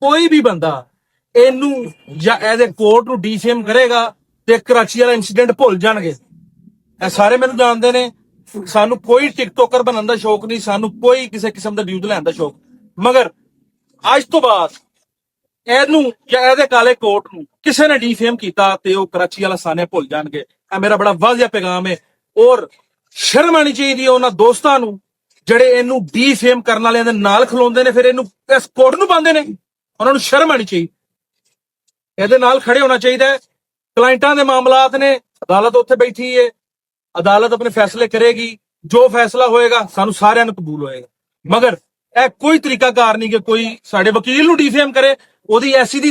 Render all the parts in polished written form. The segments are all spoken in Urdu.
ਕੋਈ ਵੀ ਬੰਦਾ ਇਹਨੂੰ ਜਾਂ ਇਹਦੇ ਕੋਰਟ ਨੂੰ ਡੀਫੇਮ ਕਰੇਗਾ ਤੇ ਕਰਾਚੀ ਵਾਲਾ ਇਨਸੀਡੈਂਟ ਭੁੱਲ ਜਾਣਗੇ। ਇਹ ਸਾਰੇ ਮੈਨੂੰ ਜਾਣਦੇ ਨੇ, ਸਾਨੂੰ ਕੋਈ ਟਿਕਟੋਕਰ ਬਣਨ ਦਾ ਸ਼ੌਕ ਨਹੀਂ, ਸਾਨੂੰ ਕੋਈ ਕਿਸੇ ਕਿਸਮ ਦਾ ਵਿਊਜ਼ ਲੈਣ ਦਾ ਸ਼ੌਕ, ਮਗਰ ਅੱਜ ਤੋਂ ਬਾਅਦ ਇਹਨੂੰ ਜਾਂ ਇਹਦੇ ਕਾਲੇ ਕੋਟ ਨੂੰ ਕਿਸੇ ਨੇ ਡੀਫੇਮ ਕੀਤਾ ਤੇ ਉਹ ਕਰਾਚੀ ਵਾਲਾ ਸਾਨੇ ਭੁੱਲ ਜਾਣਗੇ। ਇਹ ਮੇਰਾ ਬੜਾ ਵਾਜ਼ਿਆ ਪੈਗਾਮ ਹੈ। ਔਰ ਸ਼ਰਮ ਆਣੀ ਚਾਹੀਦੀ ਹੈ ਉਹਨਾਂ ਦੋਸਤਾਂ ਨੂੰ ਜਿਹੜੇ ਇਹਨੂੰ ਡੀਫੇਮ ਕਰਨ ਵਾਲਿਆਂ ਦੇ ਨਾਲ ਖਲੋਂਦੇ ਨੇ, ਫਿਰ ਇਹਨੂੰ ਇਸ ਕੋਟ ਨੂੰ ਪਾਉਂਦੇ ਨੇ। ਉਹਨਾਂ ਨੂੰ ਸ਼ਰਮ ਆਣੀ ਚਾਹੀਦੀ, ਇਹਦੇ ਨਾਲ ਖੜੇ ਹੋਣਾ ਚਾਹੀਦਾ ਹੈ। ਕਲਾਇੰਟਾਂ ਦੇ ਮਾਮਲਾਤ ਨੇ, ਅਦਾਲਤ ਉੱਥੇ ਬੈਠੀ ਹੈ, ਅਦਾਲਤ ਆਪਣੇ ਫੈਸਲੇ ਕਰੇਗੀ, ਜੋ ਫੈਸਲਾ ਹੋਏਗਾ ਸਾਨੂੰ ਸਾਰਿਆਂ ਨੂੰ ਕਬੂਲ ਹੋਏਗਾ। ਮਗਰ ਇਹ ਕੋਈ ਤਰੀਕਾਕਾਰ ਨਹੀਂ ਕਿ ਕੋਈ ਸਾਡੇ ਵਕੀਲ ਨੂੰ ਡੀਫੇਮ ਕਰੇ, ਉਹਦੀ ਐਸੀ ਦੀ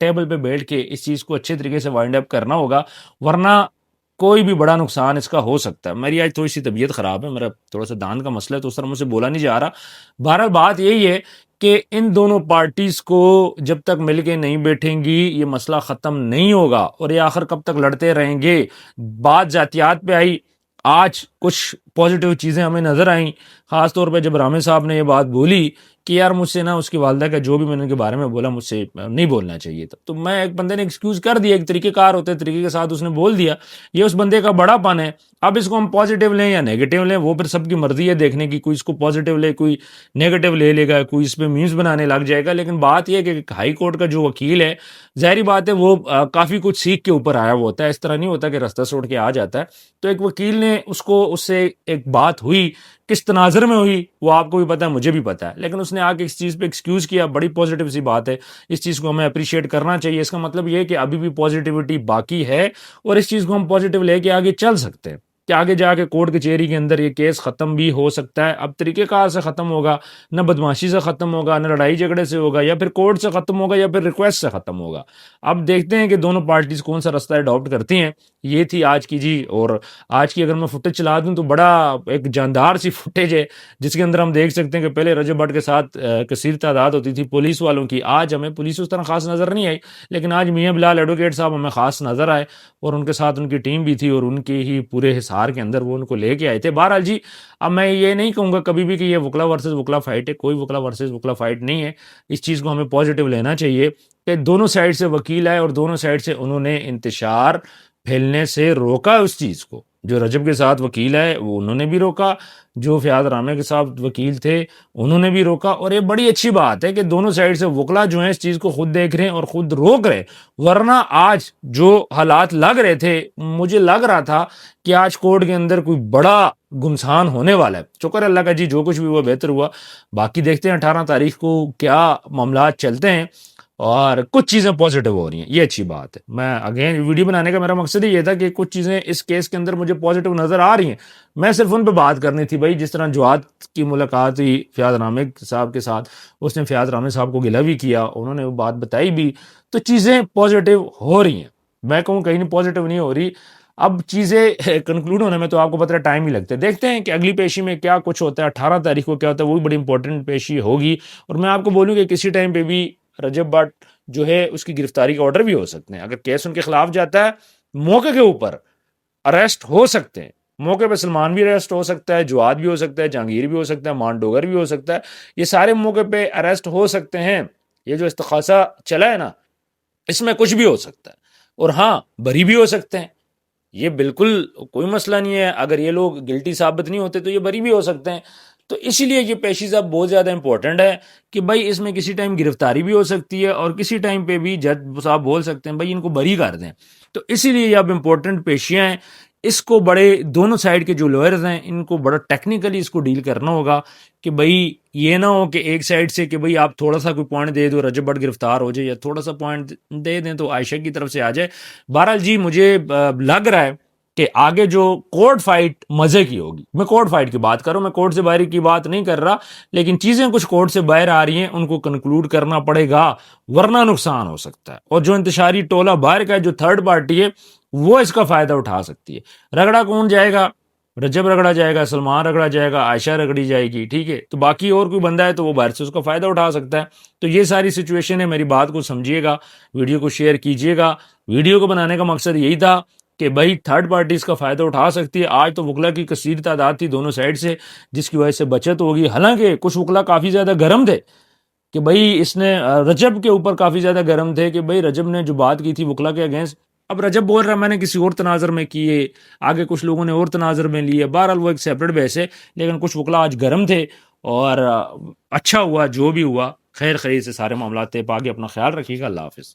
ٹیبل پہ بیٹھ کے اس چیز کو اچھے طریقے سے وائنڈ اپ کرنا ہوگا، ورنہ کوئی بھی بڑا نقصان اس کا ہو سکتا ہے۔ میری آج تھوڑی سی طبیعت خراب ہے، میرا تھوڑا سا دان کا مسئلہ ہے، تو اس طرح مجھ سے بولا نہیں جا رہا۔ بہرحال بات یہی ہے کہ ان دونوں پارٹیز کو جب تک مل کے نہیں بیٹھیں گی یہ مسئلہ ختم نہیں ہوگا، اور یہ آخر کب تک لڑتے رہیں گے۔ بات ذاتیات پہ آئی، آج کچھ پازیٹیو چیزیں ہمیں نظر آئیں، خاص طور پہ جب رامے صاحب نے یہ بات بولی کہ یار مجھ سے نا اس کی والدہ کا جو بھی میں نے ان کے بارے میں بولا مجھ سے نہیں بولنا چاہیے تھا، تو میں ایک بندے نے ایکسکیوز کر دیا، ایک طریقہ کار ہوتے طریقے کے ساتھ اس نے بول دیا، یہ اس بندے کا بڑا پن ہے۔ اب اس کو ہم پازیٹیو لیں یا نیگیٹیو لیں وہ پھر سب کی مرضی ہے دیکھنے کی، کوئی اس کو پازیٹیو لے، کوئی نیگیٹیو لے لے گا، کوئی اس پہ میمز بنانے لگ جائے گا۔ لیکن بات یہ ہے کہ ہائی کورٹ کا جو وکیل ہے، ظاہری بات ہے وہ کافی کچھ سیکھ کے اوپر آیا ہوا ہوتا ہے، اس طرح نہیں ہوتا کہ رستہ چھوڑ کے آ جاتا ہے۔ تو ایک وکیل نے اس سے ایک بات ہوئی، کس تناظر میں ہوئی وہ آپ کو بھی پتا ہے، مجھے بھی پتا ہے، لیکن اس نے آ کے اس چیز پہ ایکسکیوز کیا، بڑی پازیٹیو سی بات ہے، اس چیز کو ہمیں اپریشیٹ کرنا چاہیے۔ اس کا مطلب یہ ہے کہ ابھی بھی پازیٹیوٹی باقی ہے، اور اس چیز کو ہم پازیٹیو لے کے آگے چل سکتے ہیں کہ آگے جا کے کورٹ کچہری کے اندر یہ کیس ختم بھی ہو سکتا ہے۔ اب طریقہ کار سے ختم ہوگا، نہ بدماشی سے ختم ہوگا، نہ لڑائی جھگڑے سے ہوگا، یا پھر کورٹ سے ختم ہوگا، یا پھر ریکویسٹ سے ختم ہوگا۔ اب دیکھتے ہیں کہ دونوں پارٹیز کون سا رستہ اڈاپٹ کرتی ہیں۔ یہ تھی آج کی جی، اور آج کی اگر میں فوٹیج چلا دوں تو بڑا ایک جاندار سی فوٹیج ہے، جس کے اندر ہم دیکھ سکتے ہیں کہ پہلے رجب بٹ کے ساتھ کثیر تعداد ہوتی تھی پولیس والوں کی، آج ہمیں پولیس اس طرح خاص نظر نہیں آئی، لیکن آج میاں بلال ایڈوکیٹ صاحب ہمیں خاص نظر آئے، اور ان کے ساتھ ان کی ٹیم بھی تھی، اور ان کے ہی پورے حصار کے اندر وہ ان کو لے کے آئے تھے۔ بہرحال جی، اب میں یہ نہیں کہوں گا کبھی بھی کہ یہ وکلا ورسز وکلا فائٹ ہے، کوئی وکلا ورسز وکلا فائٹ نہیں ہے۔ اس چیز کو ہمیں پازیٹیو لینا چاہیے کہ دونوں سائڈ سے وکیل آئے، اور دونوں سائڈ سے انہوں نے انتشار پھیلنے سے روکا اس چیز کو۔ جو رجب کے ساتھ وکیل ہے وہ انہوں نے بھی روکا، جو فیاض رامے کے ساتھ وکیل تھے انہوں نے بھی روکا، اور یہ بڑی اچھی بات ہے کہ دونوں سائڈ سے وکلا جو ہیں اس چیز کو خود دیکھ رہے ہیں اور خود روک رہے، ورنہ آج جو حالات لگ رہے تھے، مجھے لگ رہا تھا کہ آج کورٹ کے اندر کوئی بڑا گمسان ہونے والا ہے۔ شکر اللہ کا جی، جو کچھ بھی ہوا بہتر ہوا، باقی دیکھتے ہیں 18 تاریخ کو کیا معاملات چلتے ہیں، اور کچھ چیزیں پازیٹیو ہو رہی ہیں، یہ اچھی بات ہے۔ میں اگین ویڈیو بنانے کا میرا مقصد ہی یہ تھا کہ کچھ چیزیں اس کیس کے اندر مجھے پازیٹیو نظر آ رہی ہیں، میں صرف ان پہ بات کرنی تھی بھائی۔ جس طرح جواد کی ملاقات ہوئی فیاض رامے صاحب کے ساتھ، اس نے فیاض رامے صاحب کو گلہ بھی کیا، انہوں نے وہ بات بتائی بھی، تو چیزیں پازیٹیو ہو رہی ہیں۔ میں کہوں کہیں نہیں پازیٹیو نہیں ہو رہی، اب چیزیں کنکلوڈ ہونے میں تو آپ کو پتہ ہے ٹائم ہی لگتا ہے۔ دیکھتے ہیں کہ اگلی پیشی میں کیا کچھ ہوتا ہے، 18 تاریخ کو کیا ہوتا ہے، وہ بھی بڑی امپورٹنٹ پیشی ہوگی۔ اور میں آپ کو بولوں کہ کسی ٹائم پہ بھی رجب بٹ جو ہے اس کی گرفتاری کا آرڈر بھی ہو سکتے ہیں، اگر کیس ان کے خلاف جاتا ہے، موقع کے اوپر اریسٹ ہو سکتے ہیں، موقع پہ سلمان بھی اریسٹ ہو سکتا ہے، جواد بھی ہو سکتا ہے، جہانگیر بھی ہو سکتا ہے، مان ڈوگر بھی ہو سکتا ہے، یہ سارے موقع پہ اریسٹ ہو سکتے ہیں۔ یہ جو استغاثہ چلا ہے نا، اس میں کچھ بھی ہو سکتا ہے، اور ہاں بری بھی ہو سکتے ہیں، یہ بالکل کوئی مسئلہ نہیں ہے۔ اگر یہ لوگ گلٹی ثابت نہیں ہوتے تو یہ بری بھی ہو سکتے ہیں۔ تو اسی لیے یہ پیشی صاحب بہت زیادہ امپورٹنٹ ہے کہ بھائی اس میں کسی ٹائم گرفتاری بھی ہو سکتی ہے، اور کسی ٹائم پہ بھی جج صاحب بول سکتے ہیں بھائی ان کو بری کر دیں۔ تو اسی لیے یہ اب امپورٹنٹ پیشیاں ہیں، اس کو بڑے دونوں سائڈ کے جو لوئرز ہیں ان کو بڑا ٹیکنیکلی اس کو ڈیل کرنا ہوگا کہ بھائی یہ نہ ہو کہ ایک سائڈ سے کہ بھئی آپ تھوڑا سا کوئی point they do Recep but گرفتار ہو جائے، یا تھوڑا سا پوائنٹ دے دیں تو عائشہ کی طرف سے آ جائے۔ بہرحال جی، مجھے لگ رہا ہے کہ آگے جو کورٹ فائٹ مزے کی ہوگی، میں کورٹ فائٹ کی بات کروں، میں کورٹ سے باہر کی بات نہیں کر رہا، لیکن چیزیں کچھ کورٹ سے باہر آ رہی ہیں، ان کو کنکلوڈ کرنا پڑے گا، ورنہ نقصان ہو سکتا ہے۔ اور جو انتشاری ٹولہ باہر کا ہے، جو تھرڈ پارٹی ہے، وہ اس کا فائدہ اٹھا سکتی ہے۔ رگڑا کون جائے گا؟ رجب رگڑا جائے گا، سلمان رگڑا جائے گا، عائشہ رگڑی جائے گی، ٹھیک ہے، تو باقی اور کوئی بندہ ہے تو وہ باہر سے اس کا فائدہ اٹھا سکتا ہے۔ تو یہ ساری سچویشن ہے، میری بات کو سمجھیے گا، ویڈیو کو شیئر کیجیے گا۔ ویڈیو کو بنانے کا مقصد یہی تھا کہ بھائی تھرڈ پارٹیز کا فائدہ اٹھا سکتی ہے۔ آج تو وکلا کی کثیر تعداد تھی دونوں سائڈ سے، جس کی وجہ سے بچت ہوگی۔ حالانکہ کچھ وکلا کافی زیادہ گرم تھے کہ بھئی اس نے رجب کے اوپر کافی زیادہ گرم تھے کہ بھئی رجب نے جو بات کی تھی وکلا کے اگینسٹ، اب رجب بول رہا ہے میں نے کسی اور تناظر میں کیے، آگے کچھ لوگوں نے اور تناظر میں لیے، بہرحال وہ ایک سیپریٹ بحث ہے، لیکن کچھ وکلا آج گرم تھے، اور اچھا ہوا جو بھی ہوا، خیر خیر سے سارے معاملات طے پا کے۔ اپنا خیال رکھیے گا، اللہ حافظ۔